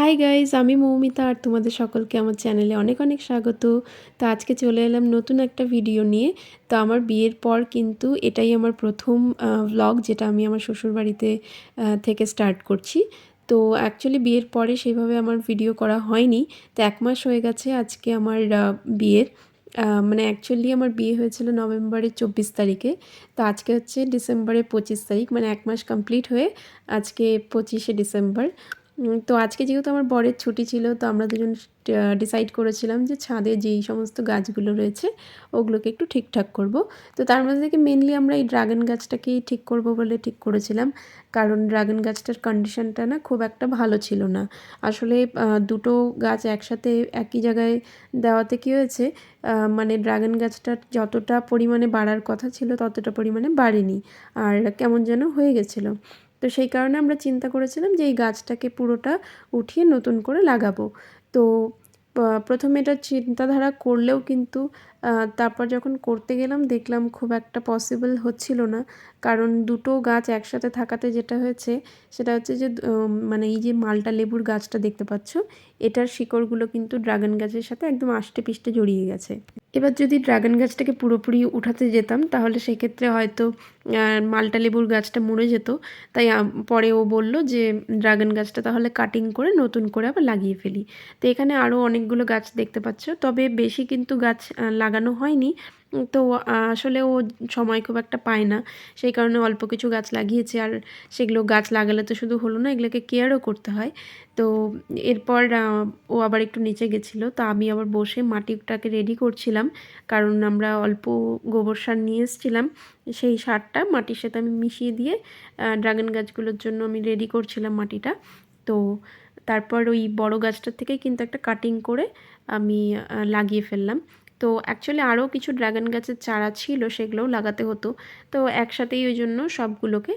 Hi guys, আমি মৌমিতা আর তোমাদের সকলকে আমার চ্যানেলে অনেক অনেক স্বাগত। তো আজকে চলে এলাম নতুন একটা ভিডিও নিয়ে। তো আমার বিয়ের পর কিন্তু এটাই আমার প্রথম ভ্লগ, যেটা আমি আমার শ্বশুরবাড়িতে থেকে স্টার্ট করছি। তো অ্যাকচুয়ালি বিয়ের পরে সেইভাবে আমার ভিডিও করা হয়নি। তো 1 মাস হয়ে গেছে আজকে আমার বিয়ের। মানে অ্যাকচুয়ালি আমার বিয়ে হয়েছিল নভেম্বরের 24 তারিখে। তো আজকে হচ্ছে ডিসেম্বরের 25 তারিখ, মানে 1 মাস কমপ্লিট হয়ে আজকে 25শে ডিসেম্বর। তো আজকে যেহেতু আমার বরের ছুটি ছিল, তো আমরা দুজন ডিসাইড করেছিলাম যে ছাদে যেই সমস্ত গাছগুলো রয়েছে ওগুলোকে একটু ঠিকঠাক করব। তো তার মধ্যে থেকে মেনলি আমরা এই ড্রাগন গাছটাকেই ঠিক করব বলে ঠিক করেছিলাম, কারণ ড্রাগন গাছটার কন্ডিশনটা না খুব একটা ভালো ছিল না। আসলে দুটো গাছ একসাথে একই জায়গায় দেওয়াতে কী হয়েছে, মানে ড্রাগন গাছটার যতটা পরিমাণে বাড়ার কথা ছিল ততটা পরিমাণে বাড়েনি, আর কেমন যেন হয়ে গেছিলো। তো সেই কারণে আমরা চিন্তা করেছিলাম যে এই গাছটাকে পুরোটা উঠিয়ে নতুন করে লাগাবো। তো প্রথমে এটা চিন্তাধারা করলেও কিন্তু তারপর যখন করতে গেলাম দেখলাম খুব একটা পসিবল হচ্ছিল না। কারণ দুটো গাছ একসাথে থাকাতে যেটা হয়েছে সেটা হচ্ছে যে মানে এই যে মালটা লেবুর গাছটা দেখতে পাচ্ছ, এটার শিকড়গুলো কিন্তু ড্রাগন গাছের সাথে একদম আষ্টে পিষ্টে জড়িয়ে গেছে। এবার যদি ড্রাগন গাছটাকে পুরোপুরি উঠাতে যেতাম তাহলে সেক্ষেত্রে হয়তো মালটা লেবুর গাছটা মরে যেত। তাই পরে ও বলল যে ড্রাগন গাছটা তাহলে কাটিং করে নতুন করে আবার লাগিয়ে ফেলি। তো এখানে আরও অনেকগুলো গাছ দেখতে পাচ্ছ, তবে বেশি কিন্তু গাছ লাগানো হয়নি। তো আসলে ও সময় খুব একটা পায় না, সেই কারণে অল্প কিছু গাছ লাগিয়েছে। আর সেগুলো গাছ লাগালে তো শুধু হলো না, এগুলোকে কেয়ারও করতে হয়। তো এরপর ও আবার একটু নিচে গেছিলো, তো আমি আবার বসে মাটিটাকে রেডি করছিলাম, কারণ আমরা অল্প গোবর সার নিয়ে এসেছিলাম। সেই সারটা মাটির সাথে আমি মিশিয়ে দিয়ে ড্রাগন গাছগুলোর জন্য আমি রেডি করছিলাম মাটিটা। তো তারপর ওই বড় গাছটার থেকেই কিন্তু একটা কাটিং করে আমি লাগিয়ে ফেললাম। তো অ্যাকচুয়ালি আরও কিছু ড্রাগন গাছের চারা ছিল, সেগুলোও লাগাতে হতো। তো একসাথেই ওই জন্য সবগুলোকে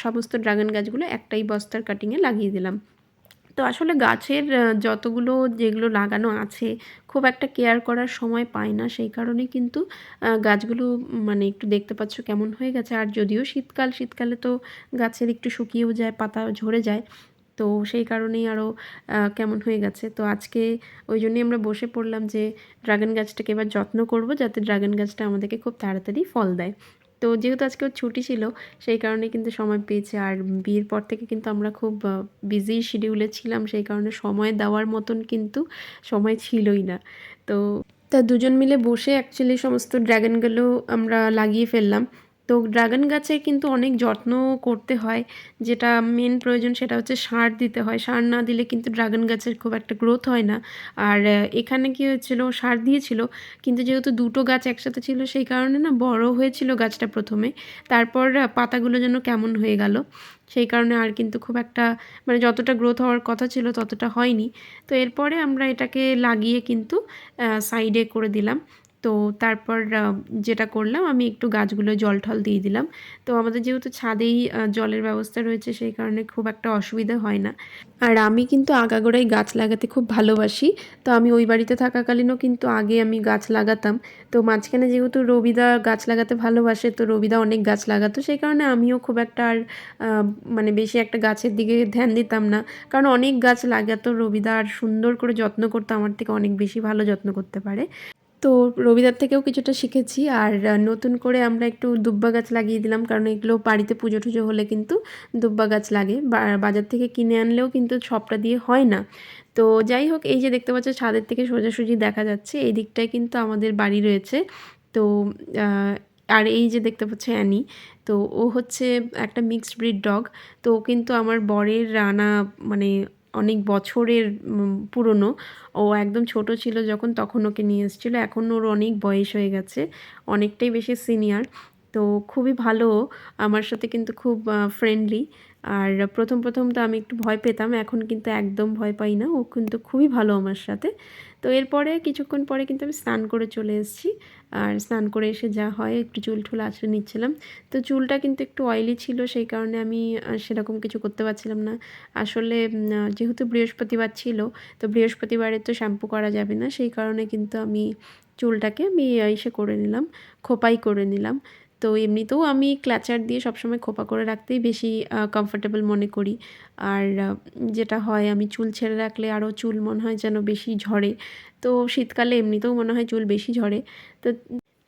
সমস্ত ড্রাগন গাছগুলো একটাই বস্তার কাটিংয়ে লাগিয়ে দিলাম। তো আসলে গাছের যতগুলো যেগুলো লাগানো আছে খুব একটা কেয়ার করার সময় পাই না, সেই কারণেই কিন্তু গাছগুলো মানে একটু দেখতে পাচ্ছ কেমন হয়ে গেছে। আর যদিও শীতকালে তো গাছের একটু শুকিয়েও যায়, পাতা ঝরে যায়। তো সেই কারণেই আরও কেমন হয়ে গেছে। তো আজকে ওই জন্যই আমরা বসে পড়লাম যে ড্রাগন গাছটাকে এবার যত্ন করব, যাতে ড্রাগন গাছটা আমাদেরকে খুব তাড়াতাড়ি ফল দেয়। তো যেহেতু আজকে ওর ছুটি ছিল সেই কারণে কিন্তু সময় পেয়েছে। আর বিয়ের পর থেকে কিন্তু আমরা খুব বিজি শিডিউলে ছিলাম, সেই কারণে সময় দেওয়ার মতন কিন্তু সময় ছিলই না। তো দুজন মিলে বসে অ্যাকচুয়ালি সমস্ত ড্রাগনগুলো আমরা লাগিয়ে ফেললাম। তো ড্রাগন গাছের কিন্তু অনেক যত্ন করতে হয়। যেটা মেন প্রয়োজন সেটা হচ্ছে সার দিতে হয়। সার না দিলে কিন্তু ড্রাগন গাছের খুব একটা গ্রোথ হয় না। আর এখানে কী হয়েছিল, সার দিয়েছিল, কিন্তু যেহেতু দুটো গাছ একসাথে ছিল সেই কারণে না বড় হয়েছিল গাছটা প্রথমে, তারপর পাতাগুলো যেন কেমন হয়ে গেল। সেই কারণে আর কিন্তু খুব একটা মানে যতটা গ্রোথ হওয়ার কথা ছিল ততটা হয়নি। তো এরপরে আমরা এটাকে লাগিয়ে কিন্তু সাইডে করে দিলাম। তো তারপর যেটা করলাম, আমি একটু গাছগুলো জল টল দিয়ে দিলাম। তো আমাদের যেহেতু ছাদেই জলের ব্যবস্থা রয়েছে সেই কারণে খুব একটা অসুবিধা হয় না। আর আমি কিন্তু আগাগোড়াই গাছ লাগাতে খুব ভালোবাসি। তো আমি ওই বাড়িতে থাকাকালীনও কিন্তু আগে আমি গাছ লাগাতাম। তো মাঝখানে যেহেতু রবিদা গাছ লাগাতে ভালোবাসে, তো রবিদা অনেক গাছ লাগাতো, সেই কারণে আমিও খুব একটা আর মানে বেশি একটা গাছের দিকে ধ্যান দিতাম না। কারণ অনেক গাছ লাগাতো রবিদা, আর সুন্দর করে যত্ন করতো, আমার থেকে অনেক বেশি ভালো যত্ন করতে পারে। তো রবিদার থেকেও কিছুটা শিখেছি। আর নতুন করে আমরা একটু দুব্বা গাছ লাগিয়ে দিলাম, কারণ এগুলো বাড়িতে পুজো টুজো হলে কিন্তু দুব্বা গাছ লাগে, বাজার থেকে কিনে আনলেও কিন্তু সবটা দিয়ে হয় না। তো যাই হোক, এই যে দেখতে পাচ্ছ ছাদের থেকে সোজাসুজি দেখা যাচ্ছে, এই দিকটায় কিন্তু আমাদের বাড়ি রয়েছে। তো আর এই যে দেখতে পাচ্ছ অ্যানি, তো ও হচ্ছে একটা মিক্সড ব্রিড ডগ। তো ও কিন্তু আমার বরের রানা, মানে অনেক বছরের পুরনো। ও একদম ছোট ছিল যখন, তখন ওকে নিয়ে এসেছিলো। এখন ওর অনেক বয়স হয়ে গেছে, অনেকটাই বেশি সিনিয়র। তো খুবই ভালো ও, আমার সাথে কিন্তু খুব ফ্রেন্ডলি। আর প্রথম তো আমি একটু ভয় পেতাম, এখন কিন্তু একদম ভয় পাই না, ও কিন্তু খুবই ভালো আমার সাথে। তো এরপরে কিছুক্ষণ পরে কিন্তু আমি স্নান করে চলে এসেছি। আর স্নান করে এসে যা হয় একটু চুল টুল আঁচড়ে নিচ্ছিলাম। তো চুলটা কিন্তু একটু অয়েলি ছিল, সেই কারণে আমি সেরকম কিছু করতে পারছিলাম না। আসলে যেহেতু বৃহস্পতিবার ছিল, তো বৃহস্পতিবারে তো শ্যাম্পু করা যাবে না, সেই কারণে কিন্তু আমি চুলটাকে আমি ইসে করে নিলাম, খোপাই করে নিলাম। তো এমনিতেও আমি ক্লাচার দিয়ে সবসময় খোপা করে রাখতেই বেশি কমফোর্টেবল মনে করি। আর যেটা হয় আমি চুল ছেড়ে রাখলে আরও চুল মনে হয় যেন বেশি ঝরে। তো শীতকালে এমনিতেও মনে হয় চুল বেশি ঝরে। তো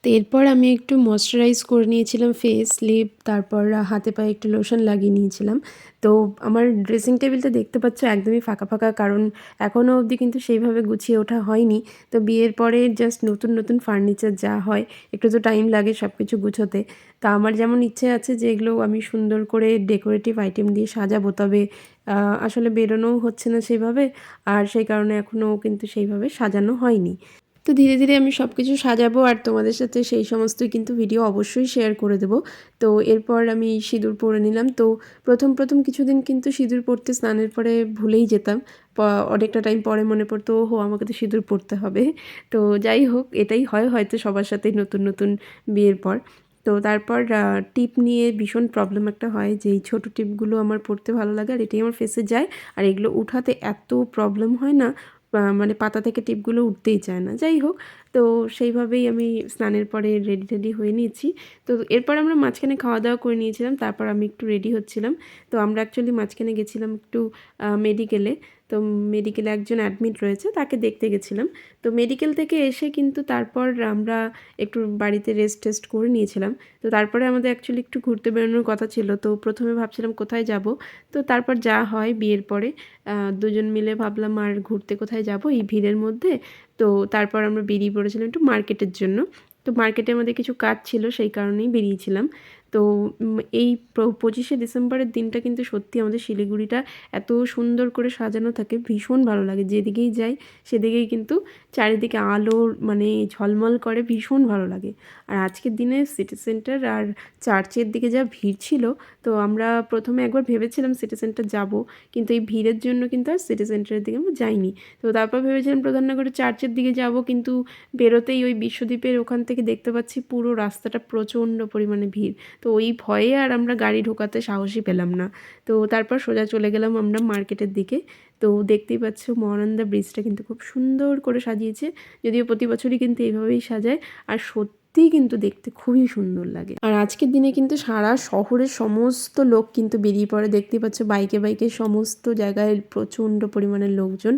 এরপর আমি একটু ময়েশ্চারাইজ করে নিয়েছিলাম ফেস, লিপ, তারপর হাতে পায়ে একটু লোশন লাগিয়ে নিয়েছিলাম। তো আমার ড্রেসিং টেবিলটা দেখতে পাচ্ছ একদমই ফাঁকা ফাঁকা, কারণ এখনও অবধি কিন্তু সেইভাবে গুছিয়ে ওঠা হয়নি। তো বিয়ের পরে জাস্ট নতুন নতুন ফার্নিচার যা হয়, একটু তো টাইম লাগে সব কিছু গুছোতে। তা আমার যেমন ইচ্ছে আছে যে এগুলো আমি সুন্দর করে ডেকোরেটিভ আইটেম দিয়ে সাজাবো, তবে আসলে বেরোনোও হচ্ছে না সেভাবে, আর সেই কারণে এখনও কিন্তু সেইভাবে সাজানো হয়নি। তো ধীরে ধীরে আমি সব কিছু সাজাবো আর তোমাদের সাথে সেই সমস্তই কিন্তু ভিডিও অবশ্যই শেয়ার করে দেবো। তো এরপর আমি সিঁদুর পরে নিলাম। তো প্রথম কিছুদিন কিন্তু সিঁদুর পরতে স্নানের পরে ভুলেই যেতাম। অনেকটা টাইম পরে মনে পড়তো, ওহো আমাকে তো সিঁদুর পরতে হবে। তো যাই হোক, এটাই হয় হয়তো সবার সাথেই নতুন নতুন বিয়ের পর। তো তারপর টিপ নিয়ে ভীষণ প্রবলেম একটা হয়, যে এই ছোটো টিপগুলো আমার পরতে ভালো লাগে আর এটাই আমার ফেসে যায়, আর এগুলো উঠাতে এত প্রবলেম হয় না, মানে পাতা থেকে টিপগুলো উঠতেই চায় না। যাই হোক, তো সেইভাবেই আমি স্নানের পরে রেডি টেডি হয়ে নিয়েছি। তো এরপর আমরা মাঝখানে খাওয়া দাওয়া করে নিয়েছিলাম, তারপর আমি একটু রেডি হচ্ছিলাম। তো আমরা অ্যাকচুয়ালি মাঝখানে গেছিলাম একটু মেডিকেলে। তো মেডিকেলে একজন অ্যাডমিট রয়েছে, তাকে দেখতে গেছিলাম। তো মেডিকেল থেকে এসে কিন্তু তারপর আমরা একটু বাড়িতে রেস্ট টেস্ট করে নিয়েছিলাম। তো তারপরে আমাদের অ্যাকচুয়ালি একটু ঘুরতে বেরোনোর কথা ছিল। তো প্রথমে ভাবছিলাম কোথায় যাব। তো তারপর যা হয় বিয়ের পরে দুজন মিলে ভাবলাম আর ঘুরতে কোথায় যাব এই ভিড়ের মধ্যে। তো তারপর আমরা বেরিয়ে পড়েছিলাম একটু মার্কেটের জন্য। তো মার্কেটে আমাদের কিছু কাজ ছিল, সেই কারণেই বেরিয়েছিলাম। তো এই 25শে ডিসেম্বরের দিনটা কিন্তু সত্যি আমাদের শিলিগুড়িটা এত সুন্দর করে সাজানো থাকে, ভীষণ ভালো লাগে। যেদিকেই যাই সেদিকেই কিন্তু চারিদিকে আলোর মানে ঝলমল করে, ভীষণ ভালো লাগে। আর আজকের দিনে সিটি সেন্টার আর চার্চের দিকে যা ভিড় ছিল, তো আমরা প্রথমে একবার ভেবেছিলাম সিটি সেন্টার যাব, কিন্তু এই ভিড়ের জন্য কিন্তু আর সিটি সেন্টারের দিকে আমরা যাইনি। তো তারপর ভেবেছিলাম প্রধাননগরের চার্চের দিকে যাব, কিন্তু বেরোতেই ওই বিশ্বদ্বীপের ওখান থেকে দেখতে পাচ্ছি পুরো রাস্তাটা প্রচণ্ড পরিমাণে ভিড়। তো ওই ভয়ে আর আমরা গাড়ি ঢোকাতে সাহসই পেলাম না। তো তারপর সোজা চলে গেলাম আমরা মার্কেটের দিকে। তো দেখতেই পাচ্ছ মহানন্দা ব্রিজটা কিন্তু খুব সুন্দর করে সাজিয়েছে, যদিও প্রতি বছরই কিন্তু এইভাবেই সাজায়, আর সত্যিই কিন্তু দেখতে খুবই সুন্দর লাগে। আর আজকের দিনে কিন্তু সারা শহরের সমস্ত লোক কিন্তু বেরিয়ে পড়ে, দেখতেই পাচ্ছ বাইকে বাইকে সমস্ত জায়গায় প্রচণ্ড পরিমাণের লোকজন,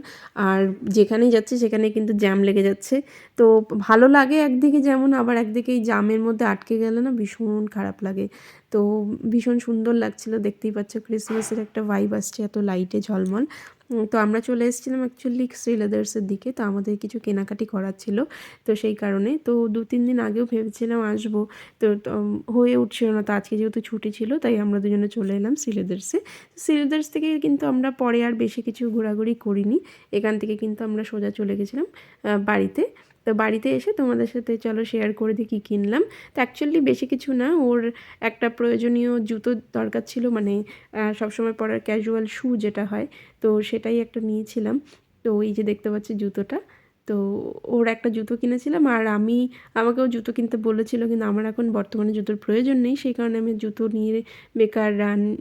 আর যেখানেই যাচ্ছে সেখানে কিন্তু জ্যাম লেগে যাচ্ছে। তো ভালো লাগে একদিকে যেমন, আবার একদিকে এই জ্যামের মধ্যে আটকে গেলে না ভীষণ খারাপ লাগে। তো ভীষণ সুন্দর লাগছিল, দেখতেই পাচ্ছ ক্রিসমাসের একটা ভাইব আসছে এত লাইটে ঝলমল। তো আমরা চলে এসেছিলাম অ্যাকচুয়ালি শ্রীলেদার্সের দিকে, তো আমাদের কিছু কেনাকাটি করার ছিল। তো সেই কারণে তো 2-3 দিন আগেও ভেবেছিলাম আসবো, তো হয়ে উঠছিল না। তো আজকে যেহেতু ছুটি ছিল তাই আমরা দুজনে চলে এলাম শ্রীলেদার্সে। শ্রীলেদার্স থেকে কিন্তু আমরা পরে আর বেশি কিছু ঘোরাঘুরি করিনি, এখান থেকে কিন্তু আমরা সোজা চলে গেছিলাম বাড়িতে। তো বাড়িতে এসে তোমাদের সাথে চলো শেয়ার করে দিই কী কিনলাম। তো অ্যাকচুয়ালি বেশি কিছু না, ওর একটা প্রয়োজনীয় জুতো দরকার ছিল, মানে সবসময় পরার ক্যাজুয়াল শু যেটা হয়, তো সেটাই একটা নিয়েছিলাম। তো এই যে দেখতে পাচ্ছি জুতোটা, তো ওর একটা জুতো কিনেছিলাম, আর আমাকেও জুতো কিনতে বলেছিল, কিন্তু আমার এখন বর্তমানে জুতোর প্রয়োজন নেই, সেই কারণে আমি জুতো নিয়ে বেকার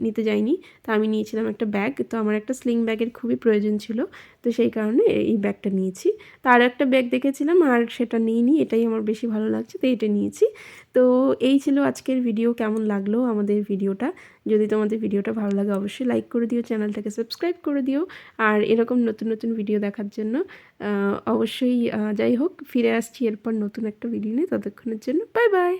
নিতে যাইনি। তো আমি নিয়েছিলাম একটা ব্যাগ, তো আমার একটা স্লিং ব্যাগের খুবই প্রয়োজন ছিল, তো সেই কারণে এই ব্যাগটা নিয়েছি। তো আরও একটা ব্যাগ দেখেছিলাম আর সেটা নিইনি, এটাই আমার বেশি ভালো লাগছে, তো এটা নিয়েছি। তো এই ছিল আজকের ভিডিও। কেমন লাগলো আমাদের ভিডিওটা? যদি তোমাদের ভিডিওটা ভালো লাগে অবশ্যই লাইক করে দিও, চ্যানেলটাকে সাবস্ক্রাইব করে দিও, আর এরকম নতুন নতুন ভিডিও দেখার জন্য অবশ্যই যাই হোক ফিরে আসছি এরপর নতুন একটা ভিডিও নিয়ে। ততক্ষণের জন্য বাই বাই।